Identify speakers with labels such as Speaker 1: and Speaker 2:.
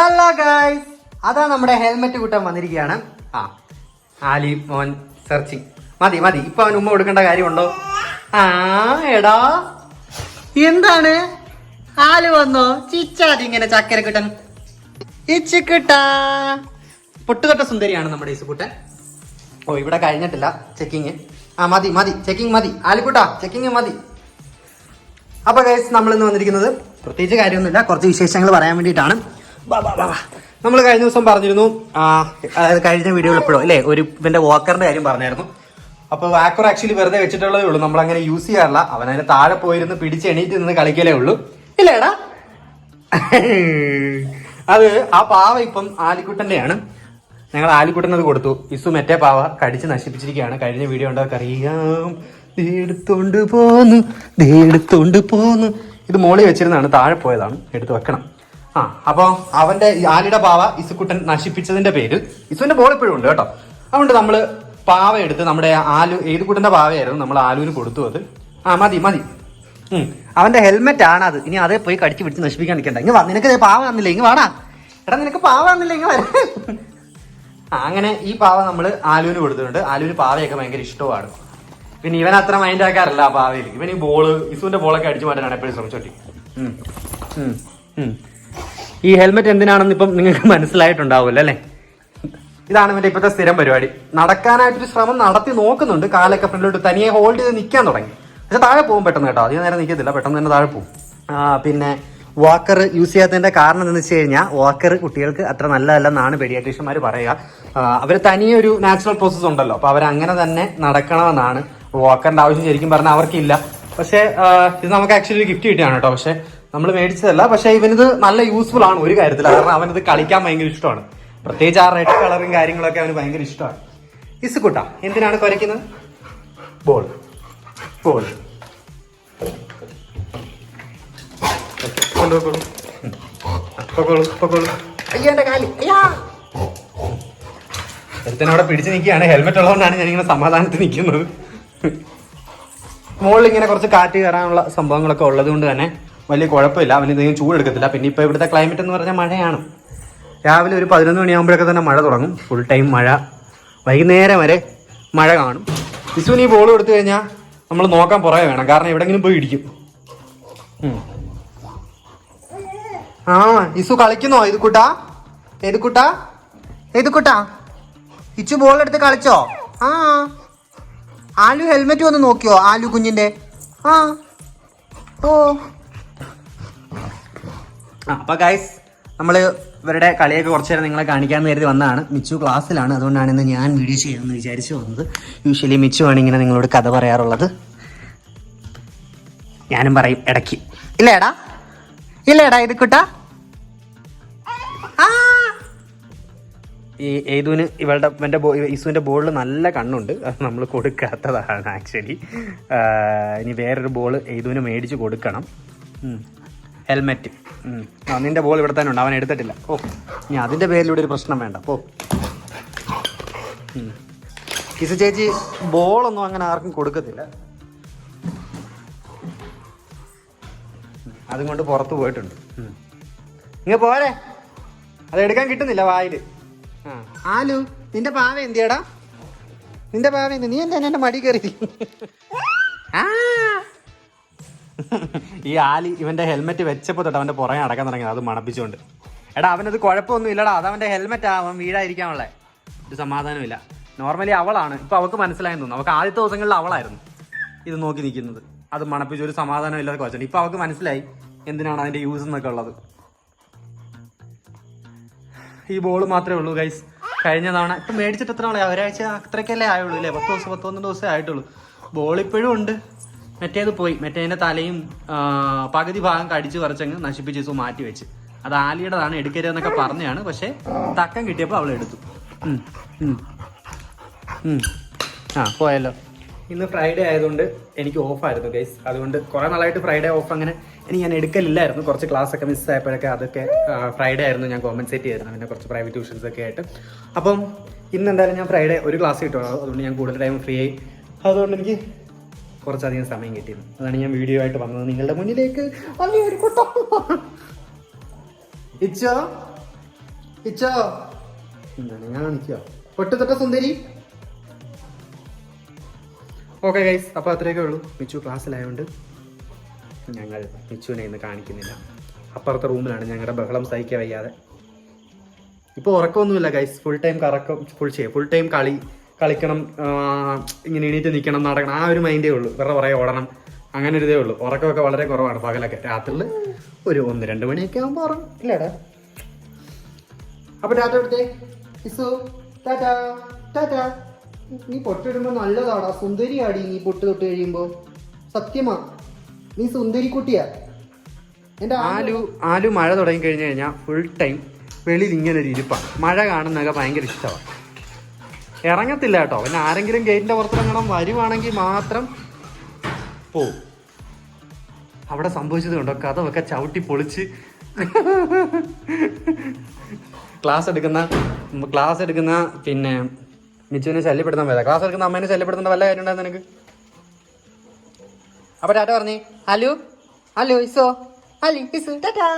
Speaker 1: Hello guys, അതാ നമ്മുടെ helmet കൂട്ടാൻ വന്നിരിക്കുകയാണ്. ആലി മോൻ സെർച്ചിങ്. മതി മതി, ഇപ്പൊ അവൻ ഉമ്മ കൊടുക്കേണ്ട കാര്യമുണ്ടോ? എടാ എന്താണ് ആല് വന്നോ? ചിച്ചാതി ഇങ്ങനെ ചക്കര കിട്ടൻ ഇച്ചിക്കിട്ടാ. പൊട്ടുതൊട്ട സുന്ദരിയാണ് നമ്മുടെ ഇസുക്കുട്ടൻ. ഓ, ഇവിടെ കഴിഞ്ഞിട്ടില്ല ചെക്കിങ്. മതി മതി, ചെക്കിങ് മതി ആലിക്കുട്ടാ, ചെക്കിങ് മതി. അപ്പൊ ഗൈസ്, നമ്മൾ ഇന്ന് വന്നിരിക്കുന്നത് പ്രത്യേകിച്ച് കാര്യമൊന്നുമില്ല, കുറച്ച് വിശേഷങ്ങൾ പറയാൻ വേണ്ടിയിട്ടാണ്. നമ്മൾ കഴിഞ്ഞ ദിവസം പറഞ്ഞിരുന്നു, അതായത് കഴിഞ്ഞ വീഡിയോ എപ്പോഴും അല്ലേ, ഒരു ഇവന്റെ വാക്കറിന്റെ കാര്യം പറഞ്ഞായിരുന്നു. അപ്പോൾ വാക്കർ ആക്ച്വലി വെറുതെ വെച്ചിട്ടുള്ളതേ ഉള്ളൂ, നമ്മൾ അങ്ങനെ യൂസ് ചെയ്യാറില്ല. അവൻ അതിന് താഴെ പോയിരുന്ന് പിടിച്ച് എണീറ്റ് നിന്ന് കളിക്കലേ ഉള്ളൂ, ഇല്ലേടാ? അത് ആ പാവ ഇപ്പം ആലിക്കുട്ടന്റെയാണ്. ഞങ്ങൾ ആലിക്കുട്ടനത് കൊടുത്തു. ഇസു മറ്റേ പാവ കടിച്ച് നശിപ്പിച്ചിരിക്കുകയാണ്. കഴിഞ്ഞ വീഡിയോ ഉണ്ടാക്കി അറിയാം. എടുത്തോണ്ട് പോന്നു. ഇത് മോളി വെച്ചിരുന്നാണ്, താഴെ പോയതാണ്, എടുത്ത് വെക്കണം. അപ്പോൾ അവന്റെ ആലിയുടെ പാവ ഇസുക്കുട്ടൻ നശിപ്പിച്ചതിന്റെ പേരിൽ ഇസുവിന്റെ ബോൾ ഇപ്പോഴും ഉണ്ട് കേട്ടോ. അതുകൊണ്ട് നമ്മള് പാവ എടുത്ത് നമ്മുടെ ഏത് കുട്ടന്റെ പാവയായിരുന്നു നമ്മൾ ആലുവിന് കൊടുത്തു. അത് മതി മതി. അവന്റെ ഹെൽമെറ്റ് ആണ് അത്. ഇനി അതേ പോയി കടിച്ചു പിടിച്ച് നശിപ്പിക്കാൻ നിൽക്കണ്ട. നിനക്ക് പാവ വന്നില്ല, ഇങ്ങ് വാടാ. എടാ, നിനക്ക് പാവ വന്നില്ല, ഇങ്ങ് വര. അങ്ങനെ ഈ പാവ നമ്മൾ ആലുവിന് കൊടുത്തിട്ടുണ്ട്. ആലുവിന് പാവയൊക്കെ ഭയങ്കര ഇഷ്ടമാണ്. പിന്നെ ഇവൻ അത്ര മൈൻഡ് ആക്കാറില്ല ആ പാവയിൽ. ഇവൻ ഈ ഇസുവിന്റെ ബോളൊക്കെ അടിച്ചു മാറ്റാനാണ് എപ്പോഴും ശ്രമിച്ചോട്ടി. ഈ ഹെൽമെറ്റ് എന്തിനാണെന്ന് ഇപ്പം നിങ്ങൾക്ക് മനസ്സിലായിട്ടുണ്ടാവുമല്ലോ അല്ലേ? ഇതാണ് ഇവന്റെ ഇപ്പോഴത്തെ സ്ഥിരം പരിപാടി. നടക്കാനായിട്ടൊരു ശ്രമം നടത്തി നോക്കുന്നുണ്ട്. കാലൊക്കെ ഫ്രണ്ടിലോട്ട് തനിയെ ഹോൾഡ് ചെയ്ത് നിൽക്കാൻ തുടങ്ങി. പക്ഷെ താഴെ പോകും പെട്ടെന്ന് കേട്ടോ. അധികം നേരം നിൽക്കത്തില്ല, പെട്ടെന്ന് തന്നെ താഴെ പോകും. പിന്നെ വാക്കർ യൂസ് ചെയ്യാത്തതിന്റെ കാരണം എന്ന് വെച്ച് കഴിഞ്ഞാൽ, വാക്കർ കുട്ടികൾക്ക് അത്ര നല്ലതല്ലെന്നാണ് പീഡിയാട്രീഷ്യന്മാർ പറയുക. അവർ തനിയെ ഒരു നാച്ചുറൽ പ്രോസസ് ഉണ്ടല്ലോ, അപ്പൊ അവരങ്ങനെ തന്നെ നടക്കണമെന്നാണ്. വാക്കറിന്റെ ആവശ്യം ശരിക്കും പറഞ്ഞാൽ അവർക്കില്ല. പക്ഷെ ഇത് നമുക്ക് ആക്ച്വലി ഗിഫ്റ്റ് കിട്ടിയാണ് കേട്ടോ. പക്ഷെ നമ്മൾ മേടിച്ചതല്ല. പക്ഷെ ഇവനിത് നല്ല യൂസ്ഫുൾ ആണ് ഒരു കാര്യത്തിൽ. കാരണം അവനത് കളിക്കാൻ ഭയങ്കര ഇഷ്ടമാണ്. പ്രത്യേകിച്ച് ആ റെഡ് കളറും കാര്യങ്ങളൊക്കെ അവന് ഭയങ്കര ഇഷ്ടമാണ്. ഇസുക്കുട്ടാ, എന്തിനാണ് കുരയ്ക്കുന്നത്? ബോൾ ബോൾ അയ്യന്റെ കാലി. ഒരുത്തനവിടെ പിടിച്ചു നിൽക്കുകയാണ്. ഹെൽമെറ്റ് ഉള്ളതുകൊണ്ടാണ് ഞാനിങ്ങനെ സമാധാനത്തിൽ നിൽക്കുന്നത്. മുകളിൽ ഇങ്ങനെ കുറച്ച് കാറ്റ് കയറാനുള്ള സംഭവങ്ങളൊക്കെ ഉള്ളത് കൊണ്ട് തന്നെ വലിയ കുഴപ്പമില്ല. അവന് എന്തെങ്കിലും ചൂടെടുക്കത്തില്ല. പിന്നെ ഇപ്പോൾ ഇവിടുത്തെ ക്ലൈമറ്റ് എന്ന് പറഞ്ഞാൽ മഴയാണ്. രാവിലെ ഒരു 11 മണിയാകുമ്പോഴൊക്കെ തന്നെ മഴ തുടങ്ങും. ഫുൾ ടൈം മഴ, വൈകുന്നേരം വരെ മഴ കാണും. ഇസുവിന് ഈ ബോൾ കൊടുത്തു കഴിഞ്ഞാൽ നമ്മൾ നോക്കാൻ പുറകെ വേണം, കാരണം എവിടെങ്കിലും പോയി ഇടിക്കും. ഇസു കളിക്കുന്നോ? ഏത് കുട്ടാ ഇച്ചു ബോൾ എടുത്ത് കളിച്ചോ? ആലു ഹെൽമെറ്റ് വന്ന് നോക്കിയോ? ആലു കുഞ്ഞിന്റെ അപ്പൊ ഗൈസ്, നമ്മള് ഇവരുടെ കളിയൊക്കെ കുറച്ചു നേരം നിങ്ങളെ കാണിക്കാന്ന് കരുതി വന്നതാണ്. മിച്ചു ക്ലാസ്സിലാണ്, അതുകൊണ്ടാണ് ഇന്ന് ഞാൻ വീഡിയോ ചെയ്യാമെന്ന് വിചാരിച്ചു വന്നത്. യൂഷ്വലി മിച്ചു ആണ് ഇങ്ങനെ നിങ്ങളോട് കഥ പറയാറുള്ളത്. ഞാനും പറയും ഇടയ്ക്ക്. ഇല്ലേടാ ഇത് കുട്ടാ. ഈ ഏതുവിന് ഇവന്റെ ഇസുവിന്റെ ബോളിൽ നല്ല കണ്ണുണ്ട്. അത് നമ്മൾ കൊടുക്കാത്തതാണ് ആക്ച്വലി. ഇനി വേറൊരു ബോൾ ഏതുവിന് മേടിച്ച് കൊടുക്കണം. ഹെൽമെറ്റ്. നിന്റെ ബോൾ ഇവിടെ തന്നെ ഉണ്ട്, അവൻ എടുത്തിട്ടില്ല. ഇനി അതിന്റെ പേരിലൂടെ ഒരു പ്രശ്നം വേണ്ട. കിസു ചേച്ചി ബോളൊന്നും അങ്ങനെ ആർക്കും കൊടുക്കത്തില്ല. അതും കൊണ്ട് പുറത്ത് പോയിട്ടുണ്ട്. ഇങ്ങ പോരെ, അത് എടുക്കാൻ കിട്ടുന്നില്ല വായില്. ആലു, നിന്റെ പാവ എന്തിയാടാ? നിന്റെ പാവ എന്ത്? നീ എന്താ എന്നെ മടി കയറി? ഈ ആലി ഇവന്റെ ഹെൽമെറ്റ് വെച്ചപ്പോ തൊട്ട് അവന്റെ പുറകെ അടക്കാൻ തുടങ്ങിയത്, അത് മണപ്പിച്ചുകൊണ്ട്. എടാ, അവനത് കുഴപ്പമൊന്നും ഇല്ലടാ, അത് അവന്റെ ഹെൽമെറ്റ് അവൻ വീഴാതിരിക്കാനുള്ള ഒരു സമാധാനമില്ല. നോർമലി അവളാണ്, ഇപ്പൊ അവൾക്ക് മനസ്സിലായെന്ന് തോന്നുന്നു. അവൾക്ക് ആദ്യത്തെ ദിവസങ്ങളിൽ അവളായിരുന്നു ഇത് നോക്കി നിൽക്കുന്നത്. അത് മണപ്പിച്ച് ഒരു സമാധാനം ഇല്ലാതെ വെച്ചിട്ടുണ്ട്. ഇപ്പൊ അവൾക്ക് മനസ്സിലായി എന്തിനാണ് അതിന്റെ യൂസ് എന്നൊക്കെ ഉള്ളത്. ഈ ബോൾ മാത്രമേ ഉള്ളൂ ഗൈസ്. കഴിഞ്ഞ തവണ ഇപ്പം മേടിച്ചിട്ട് എത്ര നാളെ? ഒരാഴ്ച അത്രയ്ക്കല്ലേ ആയുള്ളൂ അല്ലേ? 10 ദിവസമേ ആയിട്ടുള്ളൂ. ബോൾ ഇപ്പോഴും ഉണ്ട്. മറ്റേത് പോയി. മറ്റേതിന്റെ തലയും പകുതി ഭാഗം കടിച്ചു പറിച്ചങ്ങ് നശിപ്പിച്ച് മാറ്റി വെച്ച്. അത് ആലിയുടേതാണ്, എടുക്കരുതെന്നൊക്കെ പറഞ്ഞാണ്. പക്ഷെ തക്കം കിട്ടിയപ്പോൾ അവൾ എടുത്തു. പോയല്ലോ. ഇന്ന് ഫ്രൈഡേ ആയതുകൊണ്ട് എനിക്ക് ഓഫായിരുന്നു ഗൈസ്. അതുകൊണ്ട് കുറെ നാളായിട്ട് ഫ്രൈഡേ ഓഫ് അങ്ങനെ ഞാൻ എടുക്കലില്ലായിരുന്നു. കുറച്ച് ക്ലാസ് ഒക്കെ മിസ്സായപ്പോഴൊക്കെ അതൊക്കെ ഫ്രൈഡേ ആയിരുന്നു ഞാൻ കോമ്പൻസേറ്റ് ചെയ്തിരുന്നു. പിന്നെ കുറച്ച് പ്രൈവറ്റ് ട്യൂഷൻസ് ഒക്കെ ആയിട്ട്. അപ്പം ഇന്ന് എന്തായാലും ഞാൻ ഫ്രൈഡേ ഒരു ക്ലാസ് കിട്ടുള്ളൂ. അതുകൊണ്ട് ഞാൻ കൂടുതൽ ടൈം ഫ്രീ ആയി. അതുകൊണ്ട് എനിക്ക് കുറച്ചധികം സമയം കിട്ടിയിരുന്നു. അതാണ് ഞാൻ വീഡിയോ ആയിട്ട് വന്നത് നിങ്ങളുടെ മുന്നിലേക്ക്. ഇച്ചോ ഇച്ചോ എന്താണ് ഞാൻ നിൽക്കുക പൊട്ട് തൊട്ട സുന്ദരി. ഓക്കെ ഗൈസ്, അപ്പോൾ അത്രയൊക്കെ ഉള്ളൂ. മിച്ചു ക്ലാസ്സിലായതുകൊണ്ട് ഞങ്ങൾ മിച്ചുവിനെ ഇന്ന് കാണിക്കുന്നില്ല. അപ്പുറത്തെ റൂമിലാണ് ഞങ്ങളുടെ ബഹളം സഹിക്കാൻ വയ്യാതെ. ഇപ്പോൾ ഉറക്കമൊന്നുമില്ല ഗൈസ്, ഫുൾ ടൈം കറക്കം, ഫുൾ ടൈം കളിക്കണം, ഇങ്ങനെ എണീറ്റ് നിൽക്കണം, നടക്കണം, ആ ഒരു മൈൻഡേ ഉള്ളൂ. വേറെ കുറേ ഓടണം, അങ്ങനെ ഒരു ഇതേ ഉള്ളൂ. ഉറക്കമൊക്കെ വളരെ കുറവാണ് പകലൊക്കെ. രാത്രിയിൽ ഒരു 1-2 മണിയൊക്കെ ആകുമ്പോൾ ഉറങ്ങും ഇല്ലേടാ. അപ്പോൾ ടാറ്റ എടുത്തേ ഇസു, ടാറ്റ ടാറ്റ. നീ പൊട്ടിടുമ്പോൾ നല്ലതാടാ, സുന്ദരിയാടി നീ പൊട്ട് തൊട്ട് കഴിയുമ്പോൾ. സത്യമാ, നീ സുന്ദരിക്കുട്ടിയാ. എൻ്റെ ആലു മഴ തുടങ്ങി കഴിഞ്ഞ് കഴിഞ്ഞാൽ ഫുൾ ടൈം വെളിയിൽ ഇങ്ങനെ ഒരു ഇരിപ്പാണ്. മഴ കാണുന്നതൊക്കെ ഭയങ്കര ഇഷ്ടമാണ്. ഇറങ്ങത്തില്ല കേട്ടോ. പിന്നെ ആരെങ്കിലും ഗേറ്റിൻ്റെ പുറത്തിറങ്ങണം വരുവാണെങ്കിൽ മാത്രം പോവും. അവിടെ സംഭവിച്ചത് കണ്ടോ, കഥവൊക്കെ ചവിട്ടി പൊളിച്ച് ക്ലാസ് എടുക്കുന്ന പിന്നെ മിച്ചുവിനെ ശല്യപ്പെടുത്താൻ വരാം. ക്ലാസ് എടുക്കുന്ന അമ്മേനെ ശല്യപ്പെടുത്തേണ്ട വല്ല കാര്യം ഉണ്ടായിരുന്നു നിനക്ക്? അപ്പോൾ ടാറ്റ പറഞ്ഞേ. ഹലോ ഇസോ, ഇസു ടാറ്റാ.